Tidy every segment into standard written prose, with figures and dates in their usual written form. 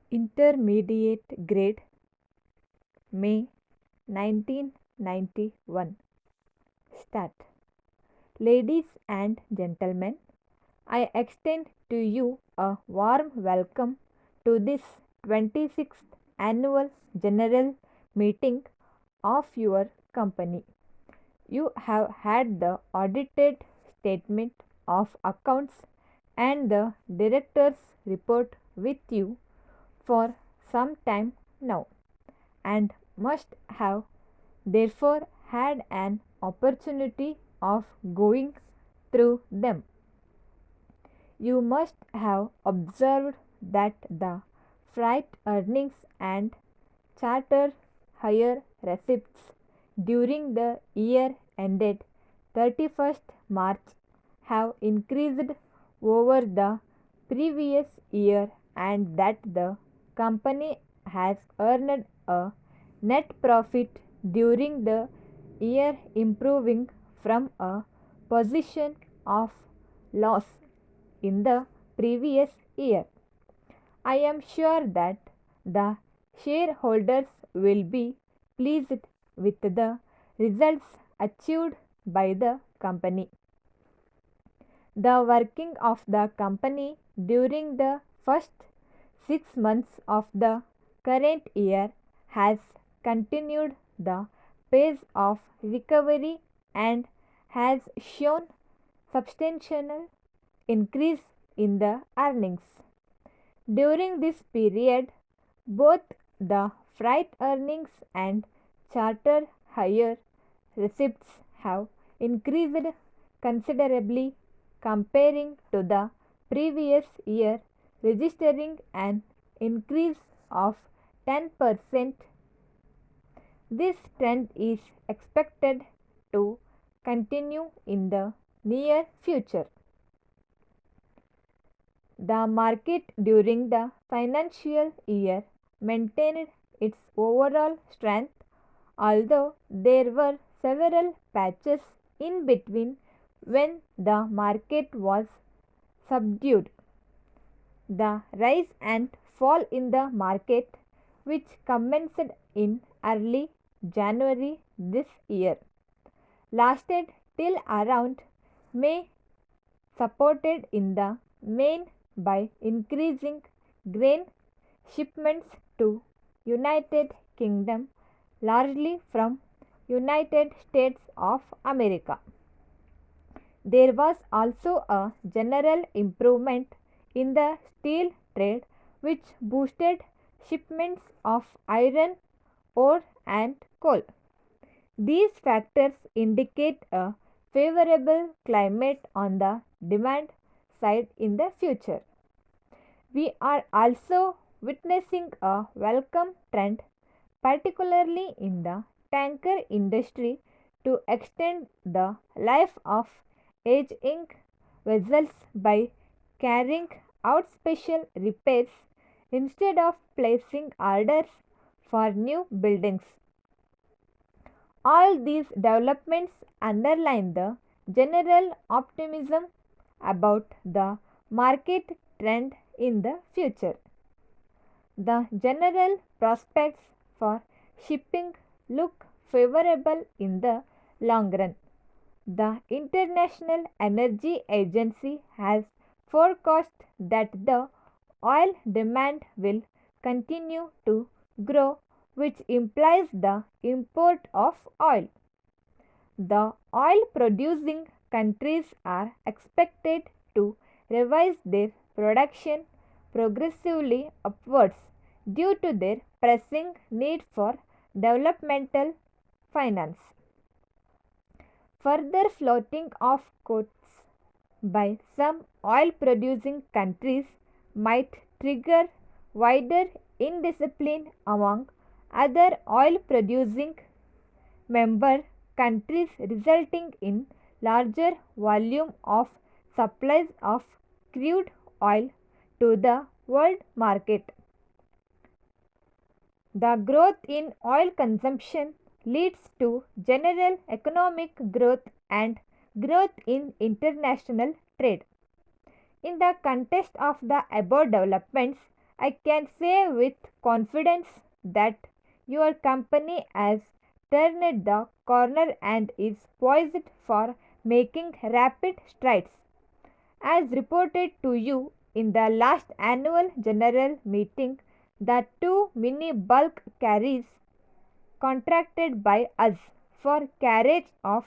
Intermediate grade, May 1991. Start. Ladies and gentlemen, I extend to you a warm welcome to this 26th annual general meeting of your company. You have had the audited statement of accounts and the director's report with you for some time now, and must have therefore had an opportunity of going through them. You must have observed that the freight earnings and charter hire receipts during the year ended 31st March have increased over the previous year, and that the company has earned a net profit during the year, improving from a position of loss in the previous year. I am sure that the shareholders will be pleased with the results achieved by the company. The working of the company during the first 6 months of the current year has continued the pace of recovery and has shown substantial increase in the earnings. During this period, both the freight earnings and charter hire receipts have increased considerably comparing to the previous year, registering an increase of 10%. This trend is expected to continue in the near future. The market during the financial year maintained its overall strength, although there were several patches in between when the market was subdued. The rise and fall in the market, which commenced in early January this year, lasted till around May, supported in the main by increasing grain shipments to United Kingdom, largely from United States of America. There was also a general improvement in the steel trade, which boosted shipments of iron ore and coal. These factors indicate a favorable climate on the demand side in the future. We are also witnessing a welcome trend, particularly in the tanker industry, to extend the life of aging vessels by carrying out special repairs instead of placing orders for new buildings. All these developments underline the general optimism about the market trend in the future. The general prospects for shipping look favorable in the long run. The International Energy Agency has forecast that the oil demand will continue to grow, which implies the import of oil. The oil producing countries are expected to revise their production progressively upwards due to their pressing need for developmental finance. Further floating of quotas by some oil producing countries might trigger wider indiscipline among other oil producing member countries, resulting in larger volume of supplies of crude oil to the world market. The growth in oil consumption leads to general economic growth and growth in international trade. In the context of the above developments, I can say with confidence that your company has turned the corner and is poised for making rapid strides. As reported to you in the last annual general meeting, the two mini bulk carriers contracted by us for carriage of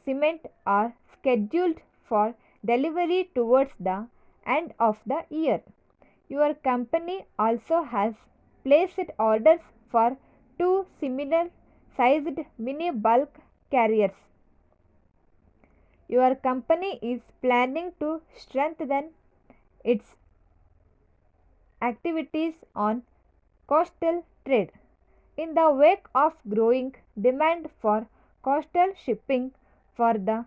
cement are scheduled for delivery towards the end of the year. Your company also has placed orders for two similar sized mini bulk carriers. Your company is planning to strengthen its activities on coastal trade. In the wake of growing demand for coastal shipping for the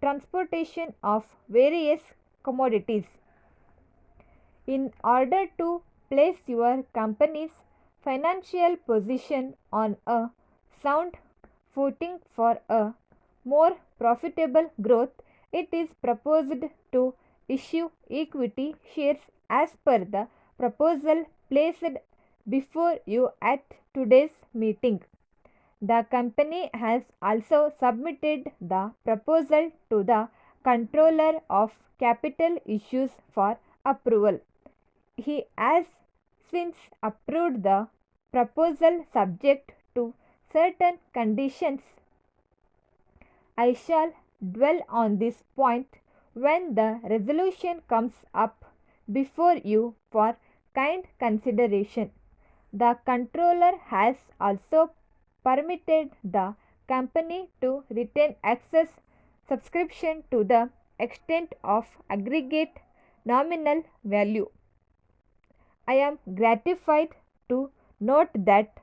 transportation of various commodities. In order to place your company's financial position on a sound footing for a more profitable growth, it is proposed to issue equity shares as per the proposal placed before you at today's meeting. The company has also submitted the proposal to the Controller of Capital Issues for approval. He has since approved the proposal subject to certain conditions. I shall dwell on this point when the resolution comes up before you for kind consideration. The controller has also permitted the company to retain excess subscription to the extent of aggregate nominal value. I am gratified to note that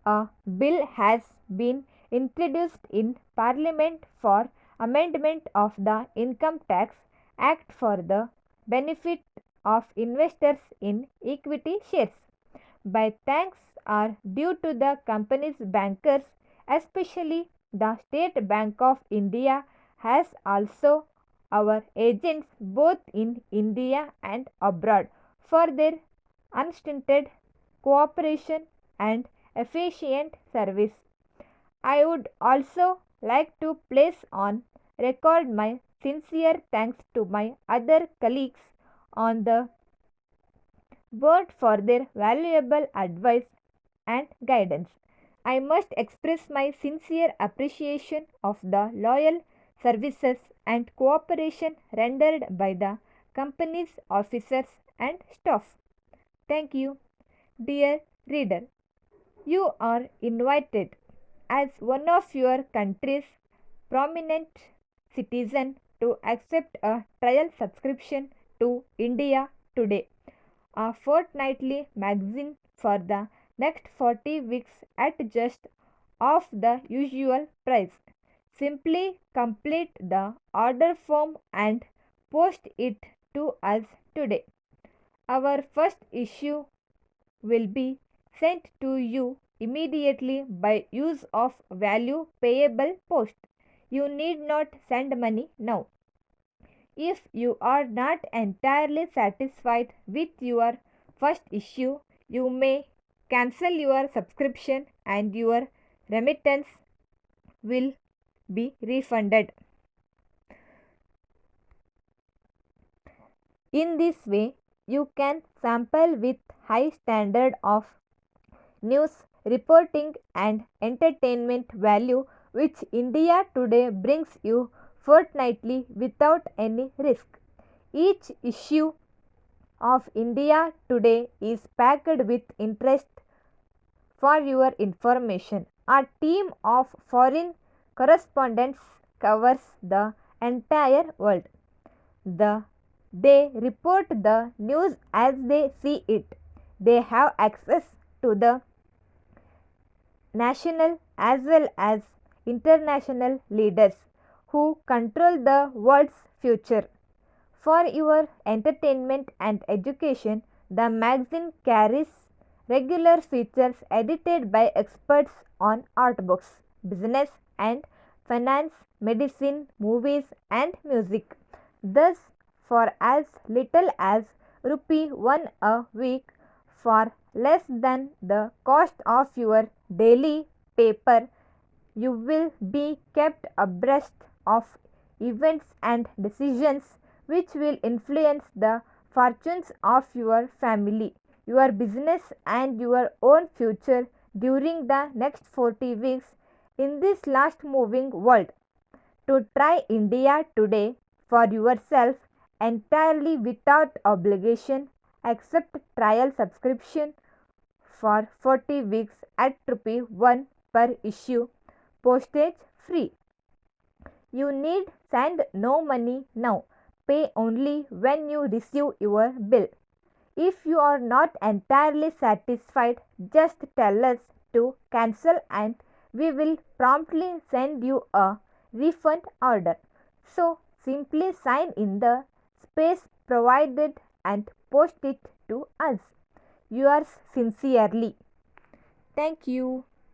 a bill has been introduced in Parliament for amendment of the Income Tax Act for the benefit of investors in equity shares. My thanks are due to the company's bankers, especially the State Bank of India, as also our agents both in India and abroad for their unstinted cooperation and efficient service. I would also like to place on record my sincere thanks to my other colleagues on the board for their valuable advice and guidance. I must express my sincere appreciation of the loyal services and cooperation rendered by the company's officers and staff. Thank you. Dear reader, you are invited as one of your country's prominent citizen to accept a trial subscription to India Today, a fortnightly magazine for the next 40 weeks at just half the usual price. Simply complete the order form and post it to us today. Our first issue will be sent to you immediately by use of value payable post. You need not send money now. If you are not entirely satisfied with your first issue, you may cancel your subscription and your remittance will be refunded. In this way, you can sample with high standard of news reporting and entertainment value which India Today brings you fortnightly without any risk. Each issue of India Today is packed with interest for your information. A team of foreign correspondents covers the entire world. They report the news as they see it. They have access to the national as well as international leaders who control the world's future. For your entertainment and education, the magazine carries regular features edited by experts on art books, business and finance, medicine, movies, and music. Thus, for as little as rupee 1 a week for less than the cost of your daily paper. You will be kept abreast of events and decisions which will influence the fortunes of your family, your business, and your own future during the next 40 weeks in this fast moving world. To try India today for yourself entirely without obligation, accept trial subscription for 40 weeks at rupee 1 per issue, postage free. You need send no money now. Pay only when you receive your bill. If you are not entirely satisfied, just tell us to cancel and we will promptly send you a refund order. So simply sign in the space provided and post it to us. Yours sincerely. Thank you.